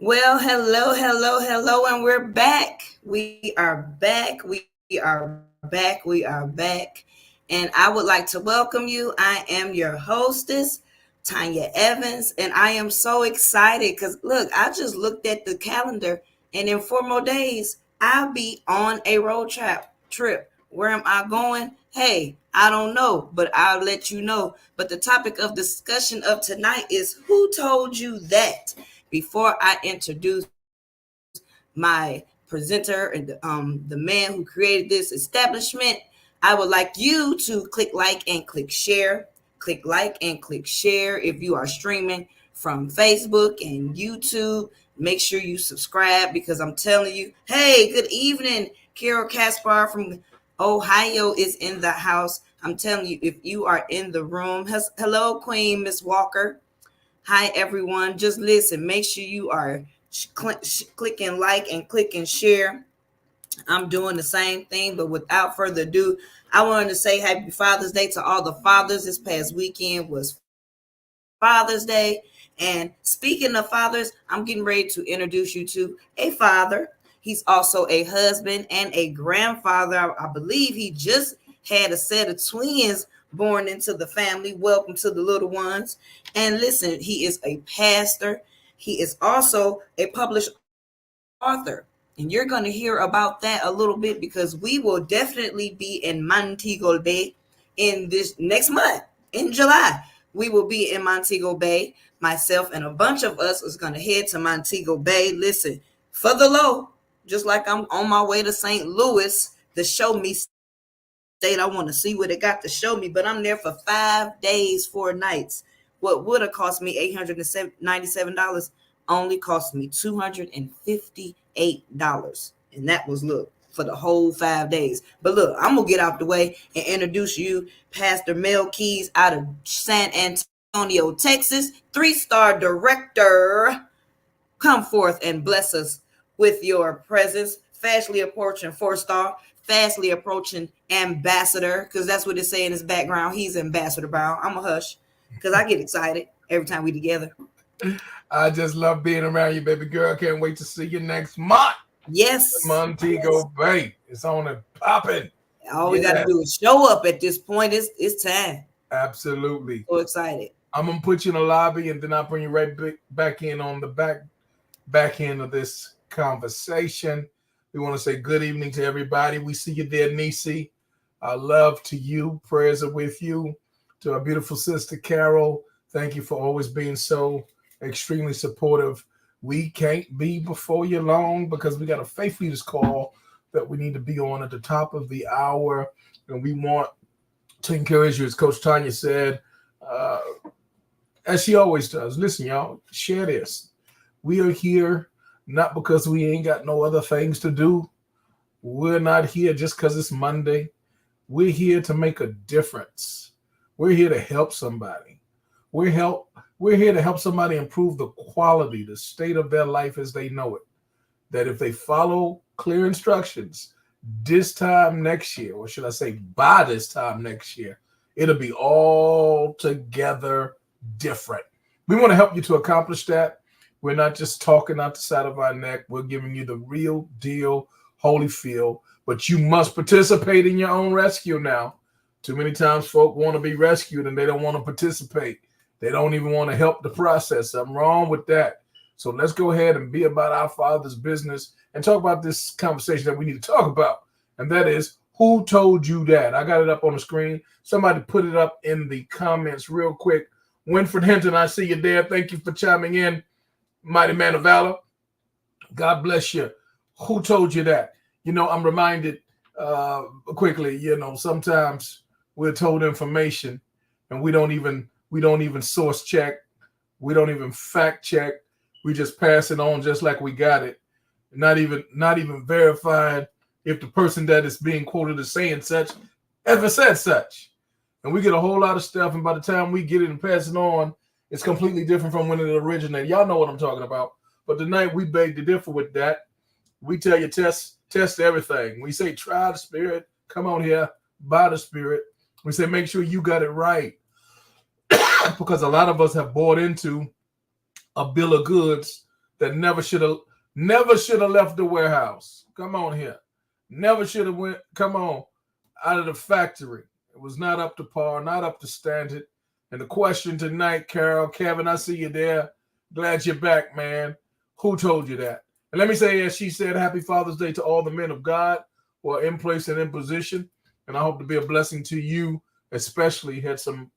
Well, hello, hello, hello, and we're back. We are back. We are back. We are back. And I would like to welcome you. I am your hostess, Tanya Evans, and I am so excited because look, I just looked at the calendar, and in 4 more days, I'll be on a road trip. Where am I going? Hey, I don't know, but I'll let you know. But the topic of discussion of tonight is who told you that? Before I introduce my presenter and the man who created this establishment, I would like you to click like and click share. Click like and click share if you are streaming from Facebook and YouTube. Make sure you subscribe because I'm telling you, hey, good evening. Carol Caspar from Ohio is in the house. I'm telling you, if you are in the room, hello, Queen Miss Walker. Hi, everyone. Just listen. Make sure you are clicking like and clicking share. I'm doing the same thing, but without further ado, I wanted to say happy Father's Day to all the fathers. This past weekend was Father's Day. And speaking of fathers, I'm getting ready to introduce you to a father. He's also a husband and a grandfather. I believe he just had a set of twins born into the family. Welcome to the little ones. And listen, he is a pastor. He is also a published author. And you're going to hear about that a little bit because we will definitely be in Montego Bay in this next month, in July. We will be in Montego Bay. Myself and a bunch of us is going to head to Montego Bay. Listen, for the low, just like I'm on my way to St. Louis, the show me state. I want to see what it got to show me, but I'm there for 5 days, 4 nights. What would have cost me $897 only cost me $258. And that was, look, for the whole 5 days. But look, I'm going to get out the way and introduce you, Pastor Mel Keys out of San Antonio, Texas, 3-star director. Come forth and bless us with your presence. Fastly approaching 4-star, fastly approaching ambassador, because that's what it's saying in his background. He's Ambassador Brown. I'm a hush because I get excited every time we together. I just love being around you, baby girl. Can't wait to see you next month. Yes. Montego Bay. It's on and popping. All we got to Yes, do is show up at this point. It's time. absolutely. So excited. I'm gonna put you in the lobby, and then I'll bring you right back in on the back end of this conversation. We want to say good evening to everybody. We see you there, Nisi. Love to you. Prayers are with you. To our beautiful sister Carol, thank you for always being so extremely supportive. We can't be before you long because we got a faith leaders call that we need to be on at the top of the hour, and we want to encourage you, as Coach Tanya said, uh, as she always does. Listen, y'all, share this. We are here not because we ain't got no other things to do. We're not here just because it's Monday. We're here to make a difference. We're here to help somebody. We're here to help somebody improve the quality, the state of their life as they know it. That if they follow clear instructions this time next year, or should I say by this time next year, it'll be all together different. We want to help you to accomplish that. We're not just talking out the side of our neck. We're giving you the real deal, Holyfield. But you must participate in your own rescue now. Too many times folk want to be rescued and they don't want to participate. They don't even want to help the process. Something wrong with that. So let's go ahead and be about our Father's business and talk about this conversation that we need to talk about. And that is, who told you that? I got it up on the screen. Somebody put it up in the comments real quick. Winfred Hinton, I see you there. Thank you for chiming in. Mighty man of valor. God bless you. Who told you that? You know, I'm reminded quickly, sometimes we're told information and we don't even source check. We don't even fact check. We just pass it on just like we got it. Not even verifying if the person that is being quoted as saying such ever said such. And we get a whole lot of stuff, and by the time we get it and pass it on, it's completely different from when it originated. Y'all know what I'm talking about. But tonight we beg to differ with that. We tell you test everything. We say try the spirit. Come on here, by the spirit. We say make sure you got it right. Because a lot of us have bought into a bill of goods that never should have left the warehouse. Come on here. Never should have went, come on, out of the factory. It was not up to par, not up to standard. And the question tonight, Carol, Kevin, I see you there. Glad you're back, man. Who told you that? And let me say, as she said, happy Father's Day to all the men of God who are in place and in position. And I hope to be a blessing to you, especially. Had some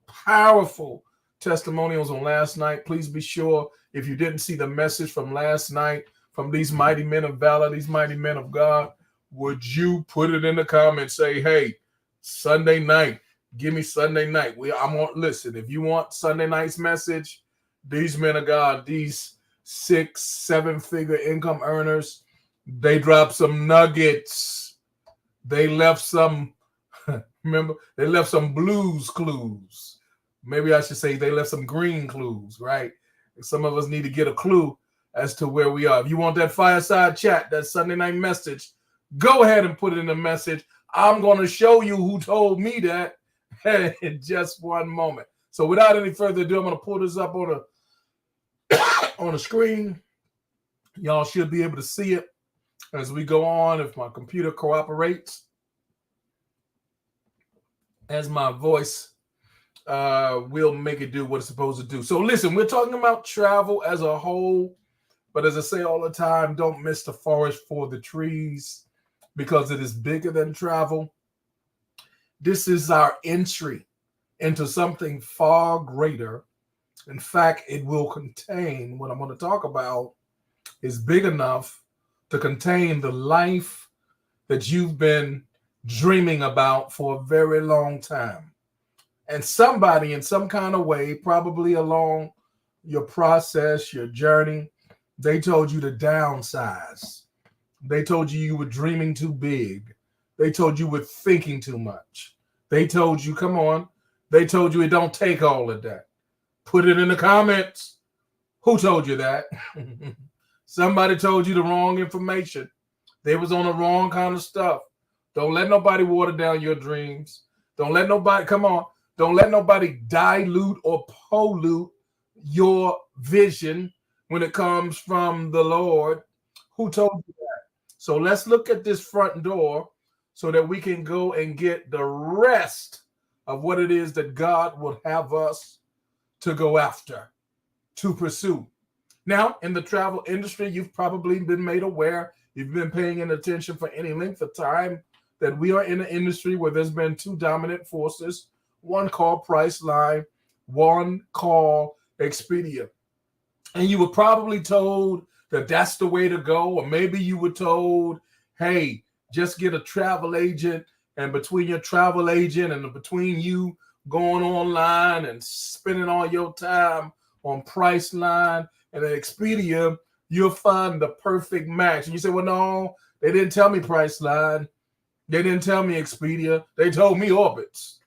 powerful testimonials on last night. Please be sure, if you didn't see the message from last night from these mighty men of valor, these mighty men of God, would you put it in the comments? Say, hey, Sunday night, give me Sunday night. Listen, if you want Sunday night's message, these men of God, these 6-7 figure income earners, they dropped some nuggets. They left some, remember, they left some blues clues. Maybe I should say they left some green clues, right? Some of us need to get a clue as to where we are. If you want that fireside chat, that Sunday night message, go ahead and put it in the message. I'm going to show you who told me that in just one moment. So without any further ado, I'm going to pull this up on a screen. Y'all should be able to see it as we go on, if my computer cooperates, as my voice will make it do what it's supposed to do. So listen, we're talking about travel as a whole, but as I say all the time, don't miss the forest for the trees, because it is bigger than travel. This is our entry into something far greater. In fact, it will contain, what I'm going to talk about is big enough to contain the life that you've been dreaming about for a very long time. And somebody in some kind of way, probably along your process, your journey, they told you to downsize. They told you were dreaming too big. They told you were thinking too much. They told you, come on. They told you it don't take all of that. Put it in the comments. Who told you that? Somebody told you the wrong information. They was on the wrong kind of stuff. Don't let nobody water down your dreams. Don't let nobody, come on. Don't let nobody dilute or pollute your vision when it comes from the Lord. Who told you that? So let's look at this front door so that we can go and get the rest of what it is that God would have us to go after, to pursue. Now, in the travel industry, you've probably been made aware, you've been paying attention for any length of time, that we are in an industry where there's been two dominant forces, one called Priceline, one called Expedia. And you were probably told that that's the way to go, or maybe you were told, hey, just get a travel agent, and between your travel agent and between you going online and spending all your time on Priceline and Expedia, you'll find the perfect match. And you say, well, no, they didn't tell me Priceline. They didn't tell me Expedia. They told me Orbitz.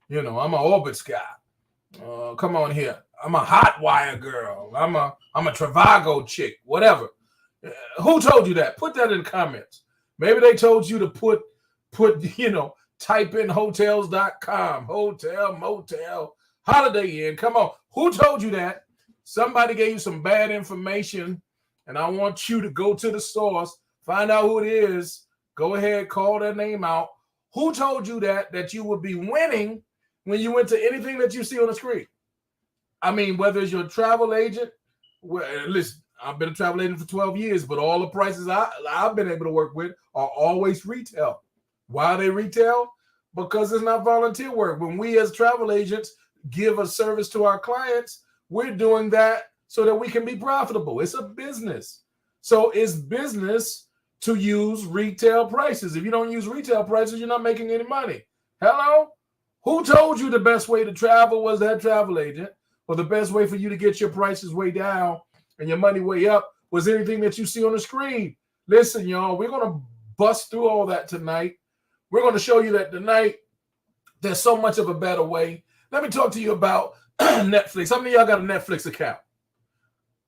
You know, I'm an Orbitz guy. Come on here. I'm a hot wire girl. I'm a Trivago chick, whatever. Who told you that? Put that in the comments. Maybe they told you to put, type in hotels.com, hotel, motel, Holiday Inn. Come on. Who told you that? Somebody gave you some bad information, and I want you to go to the source, find out who it is. Go ahead, call their name out. Who told you that you would be winning when you went to anything that you see on the screen? I mean, whether it's your travel agent, listen, I've been a travel agent for 12 years, but all the prices I've been able to work with are always retail. Why are they retail? Because it's not volunteer work. When we as travel agents give a service to our clients, we're doing that so that we can be profitable. It's a business. So it's business to use retail prices. If you don't use retail prices, you're not making any money. Hello? Who told you the best way to travel was that travel agent? Or the best way for you to get your prices way down and your money way up was anything that you see on the screen? Listen, y'all, we're going to bust through all that tonight. We're going to show you that tonight there's so much of a better way. Let me talk to you about Netflix. How many of y'all got a Netflix account?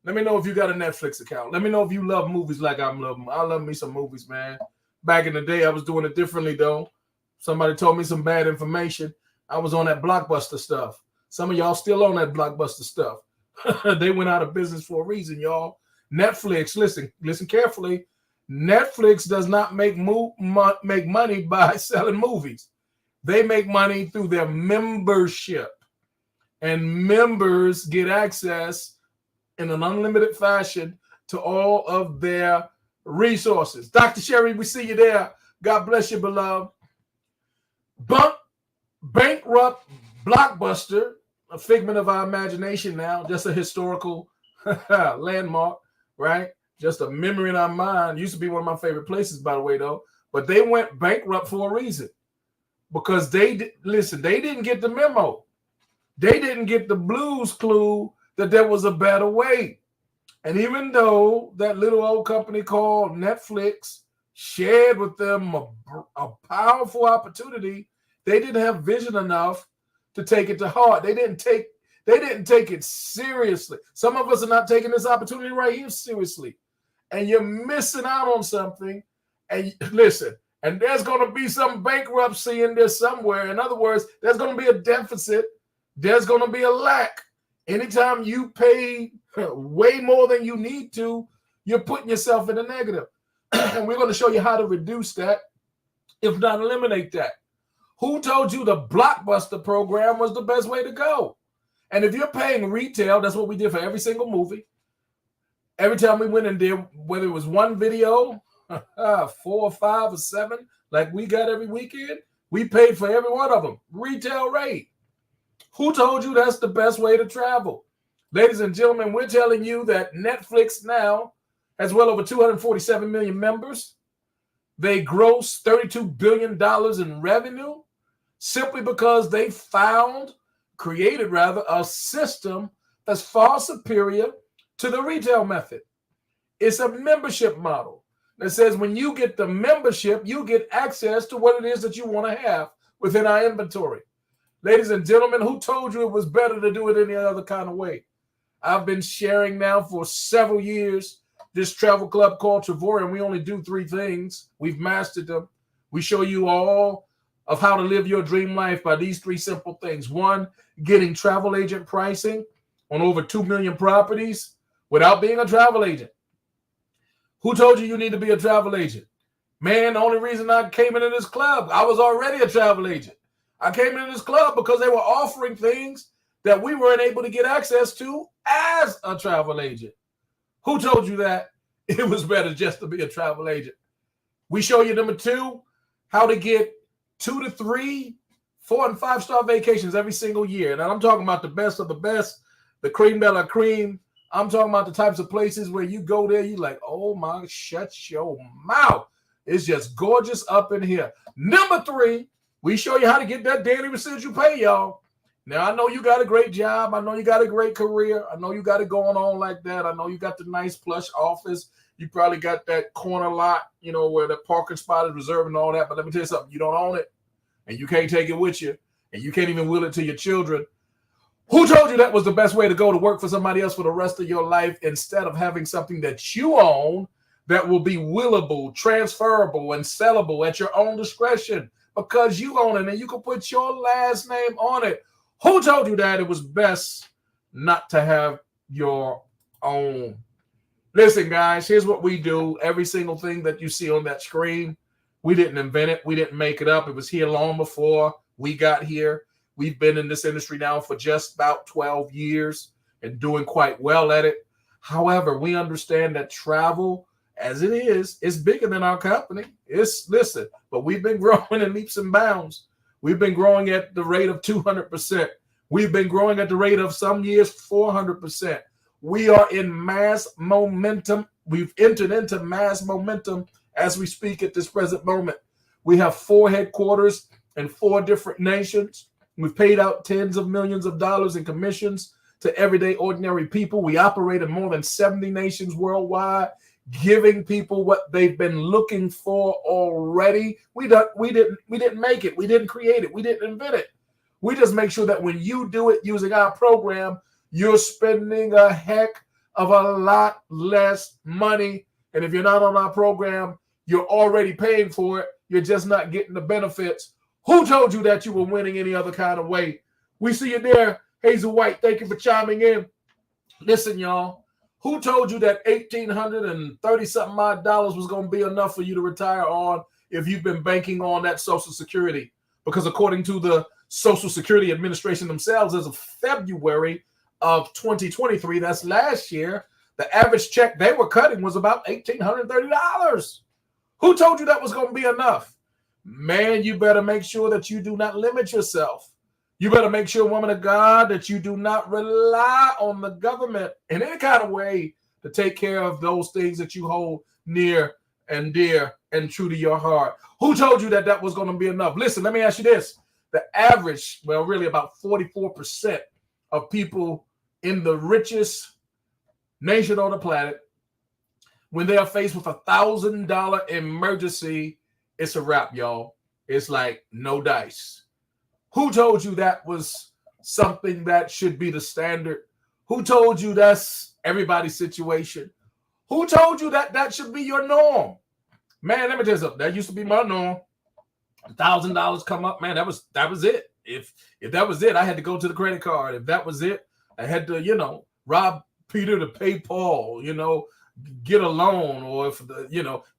Let me know if you got a Netflix account. Let me know if you love movies like I'm loving them. I love me some movies, man. Back in the day, I was doing it differently, though. Somebody told me some bad information. I was on that Blockbuster stuff. Some of y'all still on that Blockbuster stuff. They went out of business for a reason, y'all. Netflix, listen carefully. Netflix does not make money by selling movies. They make money through their membership. And members get access in an unlimited fashion to all of their resources. Dr. Sherry, we see you there. God bless you, beloved. Bankrupt Blockbuster, a figment of our imagination now, just a historical landmark, right? Just a memory in our mind. Used to be one of my favorite places, by the way, though. But they went bankrupt for a reason. Because they didn't get the memo. They didn't get the blues clue that there was a better way. And even though that little old company called Netflix shared with them a powerful opportunity, they didn't have vision enough to take it to heart. They didn't take it seriously. Some of us are not taking this opportunity right here seriously. And you're missing out on something. And listen, and there's going to be some bankruptcy in there somewhere. In other words, there's going to be a deficit. There's going to be a lack. Anytime you pay way more than you need to, you're putting yourself in a negative. And we're going to show you how to reduce that, if not eliminate that. Who told you the Blockbuster program was the best way to go? And if you're paying retail, that's what we did for every single movie. Every time we went in there, whether it was one video, 4 or 5 or 7, like we got every weekend, we paid for every one of them. Retail rate. Who told you that's the best way to travel? Ladies and gentlemen, we're telling you that Netflix now has well over 247 million members. They gross $32 billion in revenue simply because they created a system that's far superior to the retail method. It's a membership model that says when you get the membership, you get access to what it is that you want to have within our inventory. Ladies and gentlemen, who told you it was better to do it any other kind of way? I've been sharing now for several years this travel club called Trevor, and we only do 3 things. We've mastered them. We show you all of how to live your dream life by these 3 simple things. 1, getting travel agent pricing on over 2 million properties without being a travel agent. Who told you you need to be a travel agent? Man, the only reason I came into this club, I was already a travel agent. I came into this club because they were offering things that we weren't able to get access to as a travel agent. Who told you that it was better just to be a travel agent? We show you, number 2, how to get 2 to 3, 4 and 5-star vacations every single year. And I'm talking about the best of the best, the cream de la cream. I'm talking about the types of places where you go there, you're like, oh my, shut your mouth. It's just gorgeous up in here. Number 3, we show you how to get that daily residual pay, y'all. Now, I know you got a great job. I know you got a great career. I know you got it going on like that. I know you got the nice plush office. You probably got that corner lot, where the parking spot is reserved and all that. But let me tell you something. You don't own it, and you can't take it with you, and you can't even will it to your children. Who told you that was the best way to go, to work for somebody else for the rest of your life instead of having something that you own that will be willable, transferable, and sellable at your own discretion because you own it and you can put your last name on it? Who told you that it was best not to have your own? Listen, guys, here's what we do. Every single thing that you see on that screen, we didn't invent it. We didn't make it up. It was here long before we got here. We've been in this industry now for just about 12 years and doing quite well at it. However, we understand that travel, as it is bigger than our company. But we've been growing in leaps and bounds. We've been growing at the rate of 200%. We've been growing at the rate of some years 400%. We are in mass momentum. We've entered into mass momentum as we speak at this present moment. We have 4 headquarters in 4 different nations. We've paid out tens of millions of dollars in commissions to everyday ordinary people. We operate in more than 70 nations worldwide, giving people what they've been looking for already. We didn't make it. We didn't create it. We didn't invent it. We just make sure that when you do it using our program, you're spending a heck of a lot less money. And if you're not on our program, you're already paying for it. You're just not getting the benefits. Who told you that you were winning any other kind of way? We see you there. Hazel White, thank you for chiming in. Listen, y'all. Who told you that $1,830 something odd dollars was going to be enough for you to retire on if you've been banking on that Social Security? Because according to the Social Security Administration themselves, as of February of 2023, that's last year, the average check they were cutting was about $1,830. Who told you that was going to be enough? Man, you better make sure that you do not limit yourself. You better make sure, woman of God, that you do not rely on the government in any kind of way to take care of those things that you hold near and dear and true to your heart. Who told you that that was going to be enough? Listen, let me ask you this. The average, well, really about 44% of people in the richest nation on the planet, when they are faced with $1,000 emergency, it's a wrap, y'all. It's like no dice. Who told you that was something that should be the standard? Who told you that's everybody's situation? Who told you that that should be your norm? Man, let me tell you something. That used to be my norm. $1,000 come up, man. That was it. If that was it, I had to go to the credit card. If that was it, I had to, rob Peter to pay Paul. Get a loan, or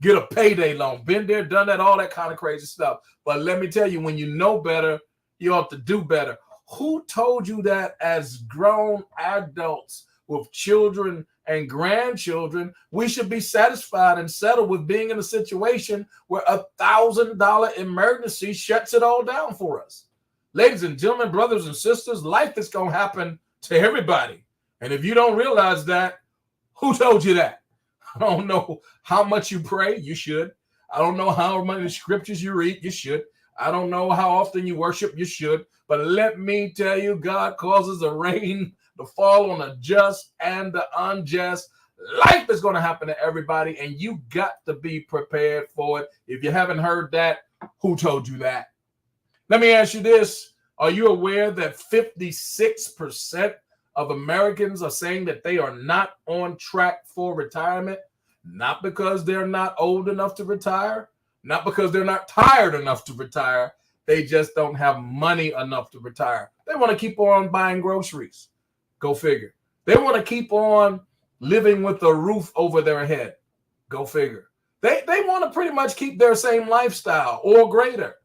get a payday loan. Been there, done that, all that kind of crazy stuff. But let me tell you, when you know better, you ought to do better. Who told you that as grown adults with children and grandchildren, we should be satisfied and settled with being in a situation where $1,000 emergency shuts it all down for us? Ladies and gentlemen, brothers and sisters, life is going to happen to everybody. And if you don't realize that, who told you that? I don't know how much you pray. You should. I don't know how many scriptures you read. You should. I don't know how often you worship. You should. But let me tell you, God causes the rain to fall on the just and the unjust. Life is going to happen to everybody, and you got to be prepared for it. If you haven't heard that, who told you that? Let me ask you this. Are you aware that 56% of Americans are saying that they are not on track for retirement? Not because they're not old enough to retire, not because they're not tired enough to retire. They just don't have money enough to retire. They want to keep on buying groceries. Go figure. They want to keep on living with a roof over their head. Go figure. They want to pretty much keep their same lifestyle or greater.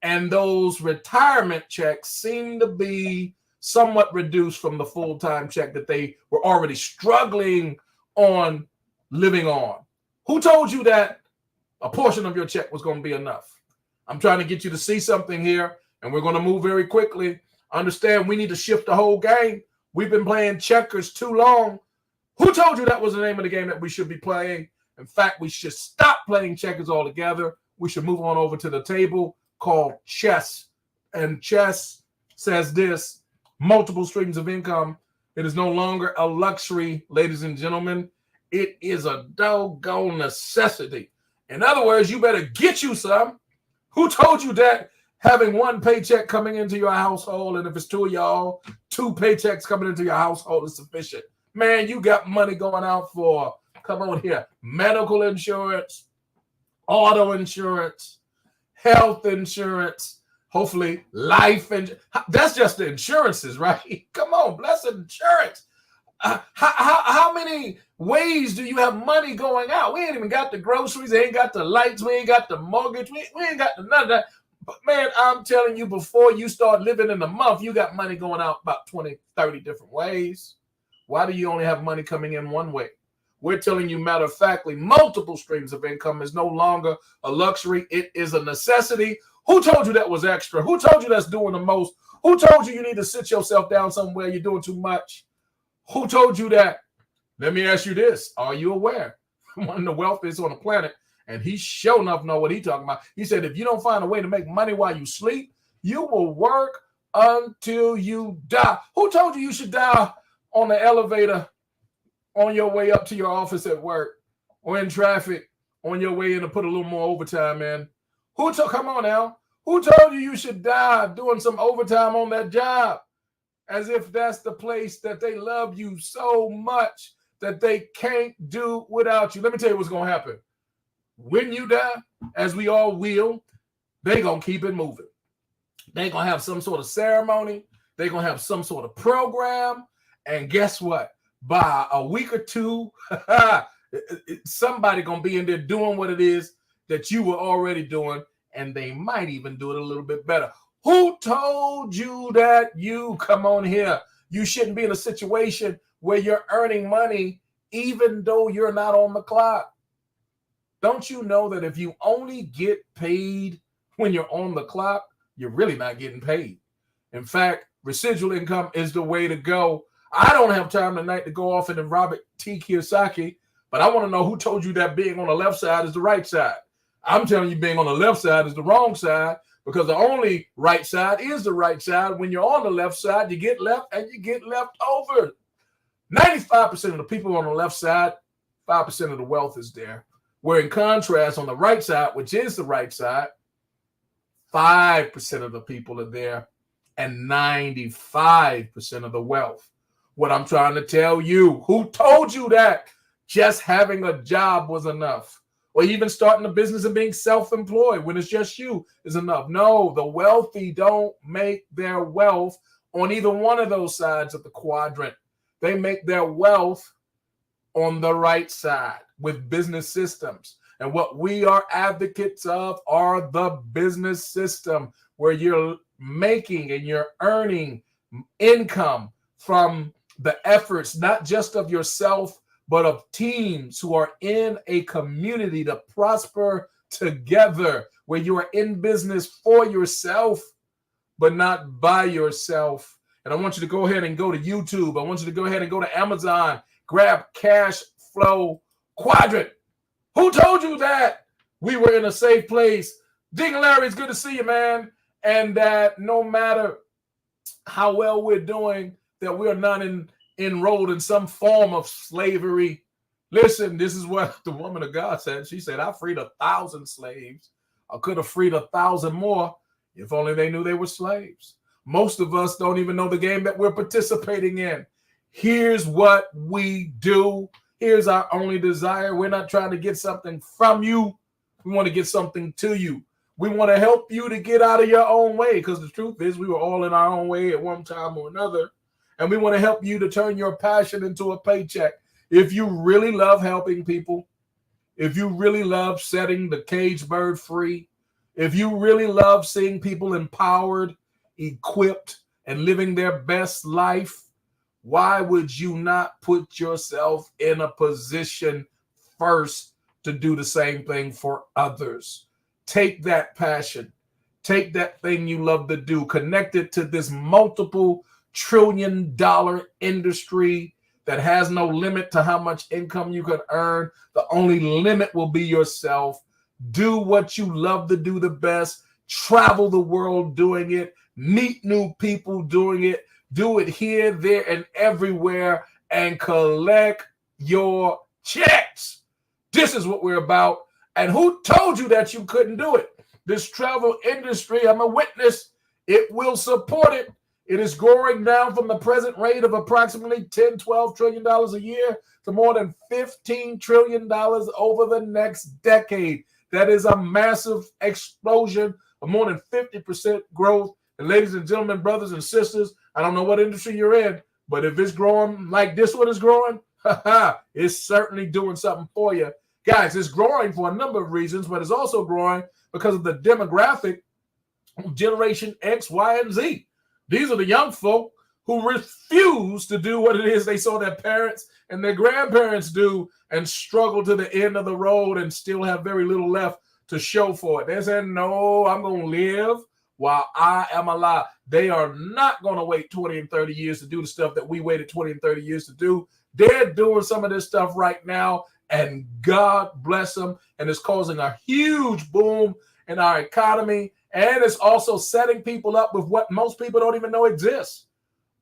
And those retirement checks seem to be somewhat reduced from the full-time check that they were already struggling on living on. Who told you that a portion of your check was going to be enough? I'm trying to get you to see something here, and we're going to move very quickly. Understand, we need to shift the whole game. We've been playing checkers too long. Who told you that was the name of the game that we should be playing? In fact, we should stop playing checkers altogether. We should move on over to the table called chess. And chess says this: multiple streams of income. It is no longer a luxury, ladies and gentlemen. It is a doggone necessity. In other words, you better get you some. Who told you that having one paycheck coming into your household, and if it's two of y'all, two paychecks coming into your household is sufficient? Man, you got money going out for, come on here, medical insurance, auto insurance, health insurance, hopefully life insurance. That's just the insurances, right? Come on, blessed insurance. How many ways do you have money going out? We ain't even got the groceries. We ain't got the lights. We ain't got the mortgage. We ain't got none of that. But man, I'm telling you, before you start living in a month, you got money going out about 20, 30 different ways. Why do you only have money coming in one way? We're telling you, matter of factly, multiple streams of income is no longer a luxury. It is a necessity. Who told you that was extra? Who told you that's doing the most? Who told you you need to sit yourself down somewhere? You're doing too much. Who told you that? Let me ask you this. Are you aware? One of the wealthiest on the planet, and he sure enough know what he's talking about. He said, if you don't find a way to make money while you sleep, you will work until you die. Who told you you should die on the elevator on your way up to your office at work, or in traffic on your way in to put a little more overtime in? Come on now. Who told you you should die doing some overtime on that job? As if that's the place that they love you so much that they can't do without you. Let me tell you what's going to happen. When you die, as we all will, they're going to keep it moving. They're going to have some sort of ceremony. They're going to have some sort of program. And guess what? by a week or two, somebody gonna be in there doing what it is that you were already doing, and they might even do it a little bit better. Who told you that you come on here? You shouldn't be in a situation where you're earning money even though you're not on the clock. Don't you know that if you only get paid when you're on the clock, you're really not getting paid? In fact, residual income is the way to go. I don't have time tonight to go off into Robert T. Kiyosaki, but I want to know who told you that being on the left side is the right side. I'm telling you being on the left side is the wrong side, because the only right side is the right side. When you're on the left side, you get left and you get left over. 95% of the people on the left side, 5% of the wealth is there. Where in contrast, on the right side, which is the right side, 5% of the people are there and 95% of the wealth. What I'm trying to tell you, who told you that just having a job was enough? Or even starting a business and being self-employed when it's just you is enough? No, the wealthy don't make their wealth on either one of those sides of the quadrant. They make their wealth on the right side with business systems. And what we are advocates of are the business system where you're making and you're earning income from the efforts, not just of yourself, but of teams who are in a community to prosper together, where you are in business for yourself, but not by yourself. And I want you to go ahead and go to YouTube. I want you to go ahead and go to Amazon, grab Cash Flow Quadrant. Who told you that we were in a safe place? Ding Larry, it's good to see you, man. And that no matter how well we're doing, that we're not enrolled in some form of slavery. Listen, this is what the woman of God said. She said, I freed 1,000 slaves. I could have freed 1,000 more if only they knew they were slaves. Most of us don't even know the game that we're participating in. Here's what we do. Here's our only desire. We're not trying to get something from you. We want to get something to you. We want to help you to get out of your own way, because the truth is we were all in our own way at one time or another. And we want to help you to turn your passion into a paycheck. If you really love helping people, if you really love setting the caged bird free, if you really love seeing people empowered, equipped, and living their best life, why would you not put yourself in a position first to do the same thing for others? Take that passion, take that thing you love to do, connect it to this multiple trillion-dollar industry that has no limit to how much income you can earn. The only limit will be yourself. Do what you love to do the best. Travel the world doing it. Meet new people doing it. Do it here, there, and everywhere, and collect your checks. This is what we're about. And who told you that you couldn't do it? This travel industry, I'm a witness. It will support it. It is growing down from the present rate of approximately $10-12 trillion a year to more than $15 trillion over the next decade. That is a massive explosion of more than 50% growth. And ladies and gentlemen, brothers and sisters, I don't know what industry you're in, but if it's growing like this one is growing, it's certainly doing something for you. Guys, it's growing for a number of reasons, but it's also growing because of the demographic Generation X, Y, and Z. These are the young folk who refuse to do what it is they saw their parents and their grandparents do and struggle to the end of the road and still have very little left to show for it. They said, no, I'm going to live while I am alive. They are not going to wait 20 and 30 years to do the stuff that we waited 20 and 30 years to do. They're doing some of this stuff right now, and God bless them. And it's causing a huge boom in our economy. And it's also setting people up with what most people don't even know exists.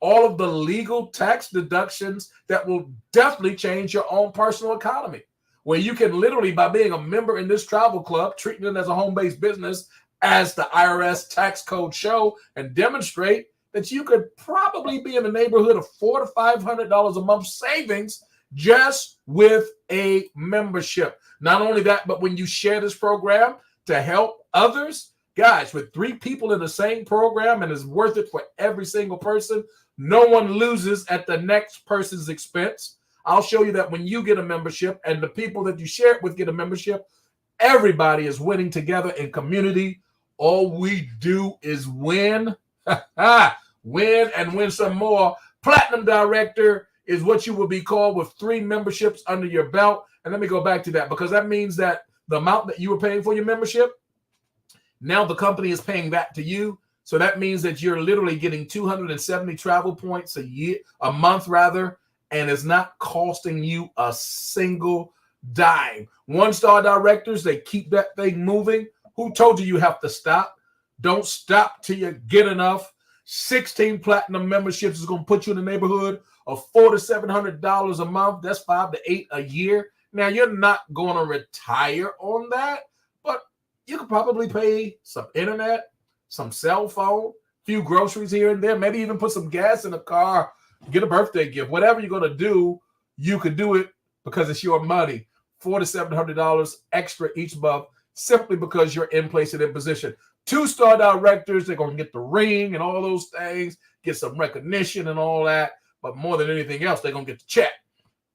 All of the legal tax deductions that will definitely change your own personal economy, where you can literally, by being a member in this travel club, treating it as a home-based business, as the IRS tax code show, and demonstrate that you could probably be in the neighborhood of $400 to $500 a month savings just with a membership. Not only that, but when you share this program to help others, Guys, with 3 people in the same program and it's worth it for every single person, no one loses at the next person's expense. I'll show you that when you get a membership and the people that you share it with get a membership, everybody is winning together in community. All we do is win, win and win some more. Platinum Director is what you will be called with 3 memberships under your belt. And let me go back to that, because that means that the amount that you were paying for your membership, now the company is paying that to you. So that means that you're literally getting 270 travel points a month rather, and it's not costing you a single dime. 1-star directors, they keep that thing moving. Who told you have to stop? Don't stop till you get enough. 16 platinum memberships is going to put you in the neighborhood of $400 to $700 a month. That's $5 to $8 a year. Now, you're not going to retire on that, but you could probably pay some internet, some cell phone, a few groceries here and there, maybe even put some gas in the car, get a birthday gift. Whatever you're going to do, you could do it because it's your money. $400 to $700 extra each month, simply because you're in place and in position. 2-star directors, they're going to get the ring and all those things, get some recognition and all that. But more than anything else, they're going to get the check.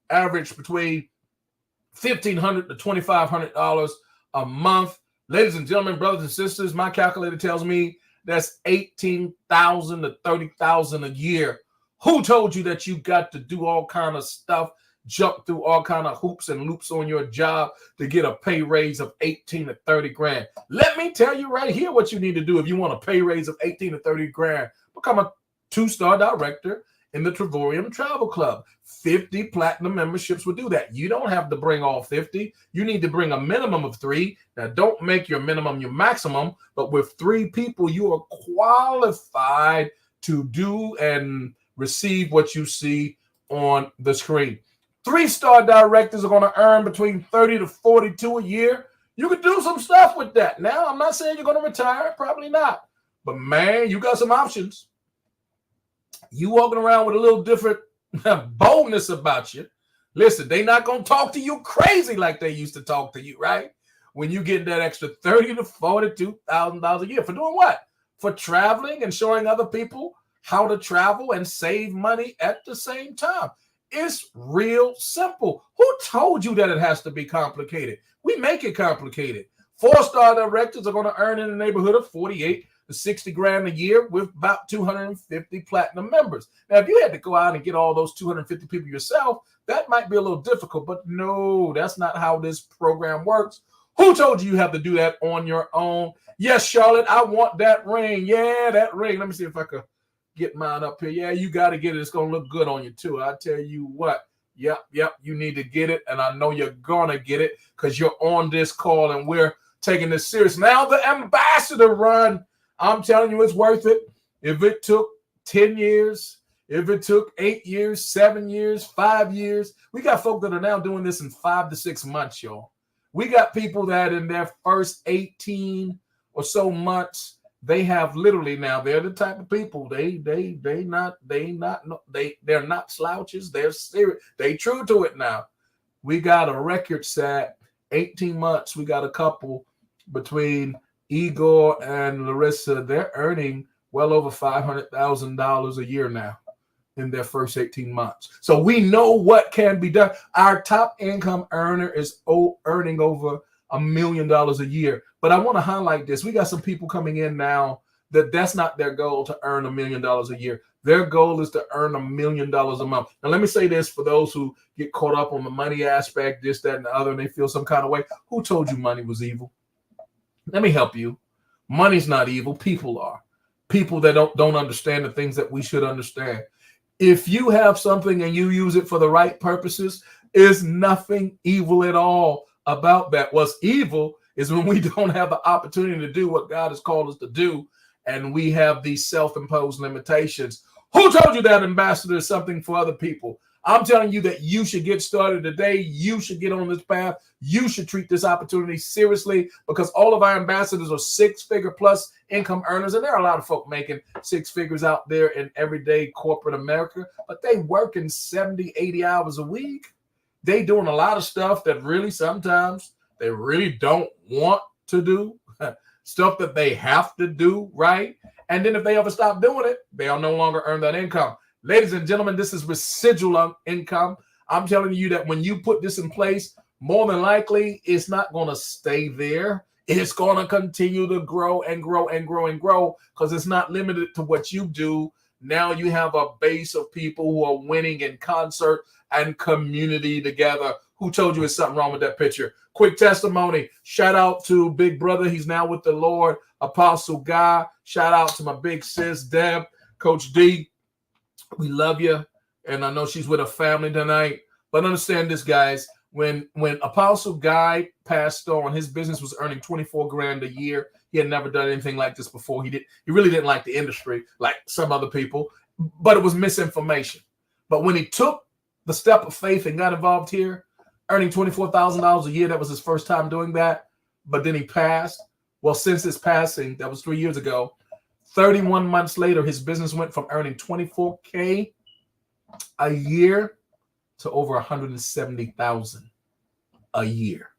Average between $1,500 to $2,500 a month. Ladies and gentlemen, brothers and sisters, my calculator tells me that's $18,000 to $30,000 a year. Who told you that you got to do all kind of stuff, jump through all kind of hoops and loops on your job to get a pay raise of 18 to 30 grand? Let me tell you right here what you need to do if you want a pay raise of 18 to 30 grand. Become a 2-star director in the Trevorium Travel Club. 50 platinum memberships will do that. You don't have to bring all 50. You need to bring a minimum of 3. Now, don't make your minimum your maximum, but with 3 people, you are qualified to do and receive what you see on the screen. 3-star directors are going to earn between 30 to 42 a year. You can do some stuff with that. Now, I'm not saying you're going to retire, probably not, but man, you got some options. You walking around with a little different boldness about you. Listen, they not going to talk to you crazy like they used to talk to you, right? When you get that extra $30,000 to $42,000 a year. For doing what? For traveling and showing other people how to travel and save money at the same time. It's real simple. Who told you that it has to be complicated? We make it complicated. 4-star directors are going to earn in the neighborhood of 48 to 60 grand a year with about 250 platinum members. Now, if you had to go out and get all those 250 people yourself, that might be a little difficult, but no, that's not how this program works. Who told you have to do that on your own? Yes, Charlotte, I want that ring. Yeah, that ring. Let me see if I could get mine up here. Yeah, you got to get it. It's going to look good on you too. I tell you what. Yep, you need to get it, and I know you're going to get it because you're on this call, and we're taking this serious. Now, the ambassador run, I'm telling you, it's worth it. If it took 10 years, if it took 8 years, 7 years, 5 years, we got folk that are now doing this in 5 to 6 months, y'all. We got people that in their first 18 or so months, they have literally now, they're the type of people, they're not slouches, they're serious, they true to it now. We got a record set, 18 months, we got a couple between Igor and Larissa, they're earning well over $500,000 a year now in their first 18 months. So we know what can be done. Our top income earner is earning over $1 million a year. But I want to highlight this. We got some people coming in now that's not their goal to earn $1 million a year. Their goal is to earn $1 million a month. Now, let me say this for those who get caught up on the money aspect, this, that, and the other, and they feel some kind of way. Who told you money was evil? Let me help you. Money's not evil. People are. People that don't understand the things that we should understand. If you have something and you use it for the right purposes, there's nothing evil at all about that. What's evil is when we don't have the opportunity to do what God has called us to do, and we have these self-imposed limitations. Who told you that ambassador is something for other people? I'm telling you that you should get started today. You should get on this path. You should treat this opportunity seriously, because all of our ambassadors are 6-figure plus income earners. And there are a lot of folk making 6 figures out there in everyday corporate America, but they working 70, 80 hours a week. They doing a lot of stuff that really sometimes they really don't want to do. stuff that they have to do, right? And then if they ever stop doing it, they'll no longer earn that income. Ladies and gentlemen, this is residual income. I'm telling you that when you put this in place, more than likely, it's not going to stay there. It's going to continue to grow and grow and grow and grow because it's not limited to what you do. Now you have a base of people who are winning in concert and community together. Who told you there's something wrong with that picture? Quick testimony. Shout out to Big Brother. He's now with the Lord. Apostle Guy. Shout out to my big sis, Deb. Coach D. We love you. And I know she's with her family tonight. But understand this, guys. When Apostle Guy passed on, his business was earning 24 grand a year. He had never done anything like this before. He really didn't like the industry like some other people, but it was misinformation. But when he took the step of faith and got involved here, earning $24,000 a year, that was his first time doing that. But then he passed. Well, since his passing, that was 3 years ago, 31 months later, his business went from earning $24K a year to over 170,000 a year.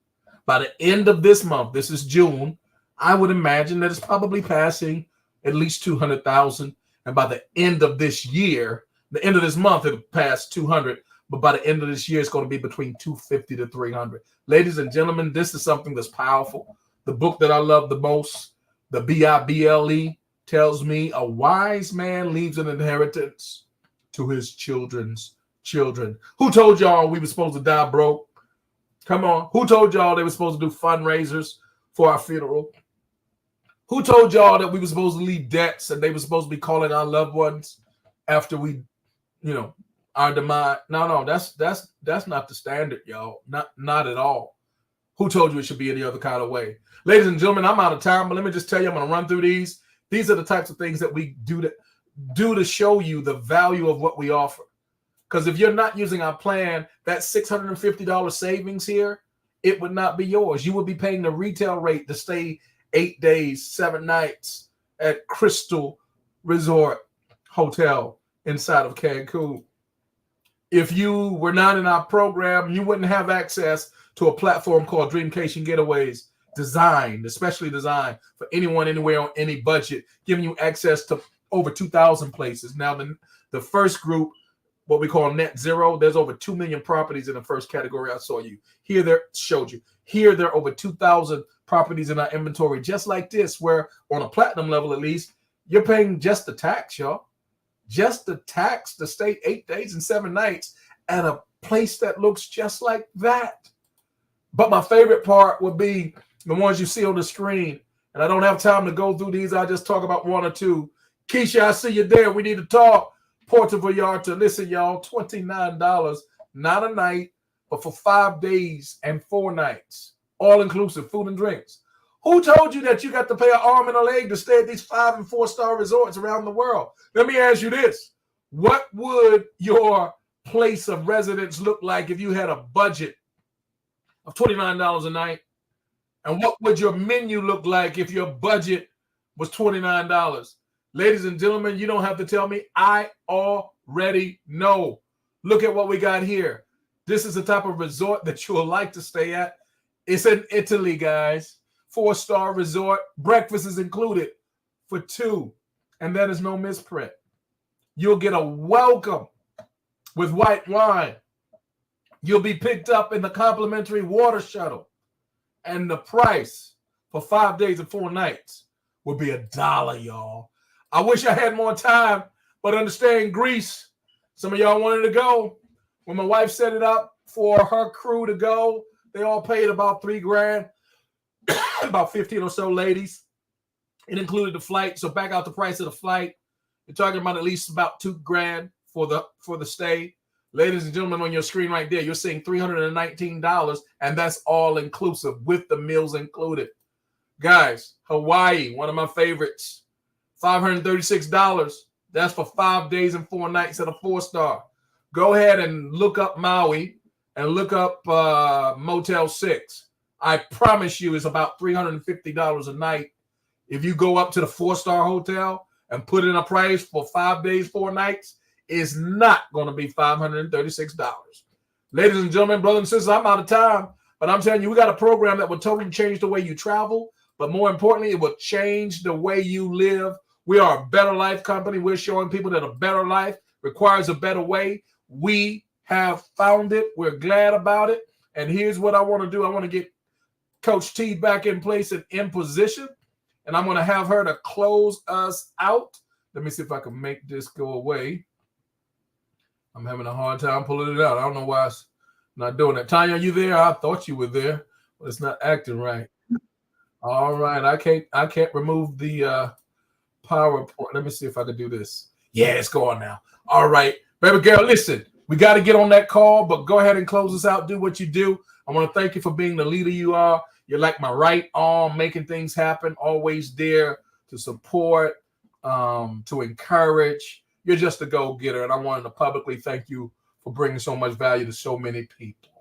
By the end of this month, this is June, I would imagine that it's probably passing at least 200,000. And by the end of this year, the end of this month, it'll pass 200. But by the end of this year, it's going to be between 250 to 300. Ladies and gentlemen, this is something that's powerful. The book that I love the most, the Bible, tells me a wise man leaves an inheritance to his children's children. Who told y'all we were supposed to die broke? Come on. Who told y'all they were supposed to do fundraisers for our funeral? Who told y'all that we were supposed to leave debts and they were supposed to be calling our loved ones after we, our demise? No, that's not the standard, y'all. Not at all. Who told you it should be any other kind of way? Ladies and gentlemen, I'm out of time, but let me just tell you, I'm going to run through these. These are the types of things that we do to show you the value of what we offer. Because if you're not using our plan, that $650 savings here, it would not be yours. You would be paying the retail rate to stay 8 days, 7 nights at Crystal Resort Hotel inside of Cancun. If you were not in our program, you wouldn't have access to a platform called Dreamcation Getaways, especially designed for anyone, anywhere, on any budget, giving you access to over 2,000 places. Now, the first group, what we call net zero, there's over 2 million properties in the first category I showed you. Here, there are over 2,000 properties in our inventory, just like this, where on a platinum level, at least, you're paying just the tax, y'all. Just the tax to stay 8 days and 7 nights at a place that looks just like that. But my favorite part would be the ones you see on the screen. And I don't have time to go through these. I'll just talk about one or two. Keisha, I see you there. We need to talk. Puerto Vallarta. Listen, y'all, $29, not a night, but for 5 days and 4 nights, all inclusive, food and drinks. Who told you that you got to pay an arm and a leg to stay at these 5- and 4-star resorts around the world? Let me ask you this. What would your place of residence look like if you had a budget of $29 a night? And what would your menu look like if your budget was $29? Ladies and gentlemen, you don't have to tell me. I already know. Look at what we got here. This is the type of resort that you will like to stay at. It's in Italy, guys. 4-star resort. Breakfast is included for 2. And that is no misprint. You'll get a welcome with white wine. You'll be picked up in the complimentary water shuttle. And the price for 5 days and 4 nights would be $1, y'all. I wish I had more time, but understand Greece. Some of y'all wanted to go. When my wife set it up for her crew to go, they all paid about $3 grand, about 15 or so ladies. It included the flight. So back out the price of the flight. You're talking about at least about $2 grand for the stay. Ladies and gentlemen, on your screen right there, you're seeing $319, and that's all inclusive with the meals included. Guys, Hawaii, one of my favorites. $536. That's for 5 days and 4 nights at a 4-star. Go ahead and look up Maui and look up Motel 6. I promise you it's about $350 a night. If you go up to the 4-star hotel and put in a price for 5 days, 4 nights, it's not going to be $536. Ladies and gentlemen, brothers and sisters, I'm out of time, but I'm telling you, we got a program that will totally change the way you travel, but more importantly, it will change the way you live. We are a better life company. We're showing people that a better life requires a better way. We have found it. We're glad about it. And here's what I want to do. I want to get Coach T back in place and in position. And I'm going to have her to close us out. Let me see if I can make this go away. I'm having a hard time pulling it out. I don't know why it's not doing that. Tanya, are you there? I thought you were there, but it's not acting right. All right. I can't remove the PowerPoint. Let me see if I can do this. Yeah, it's going now. All right. Baby girl, listen, we got to get on that call, but go ahead and close us out. Do what you do. I want to thank you for being the leader you are. You're like my right arm, making things happen, always there to support, to encourage. You're just a go-getter, and I wanted to publicly thank you for bringing so much value to so many people.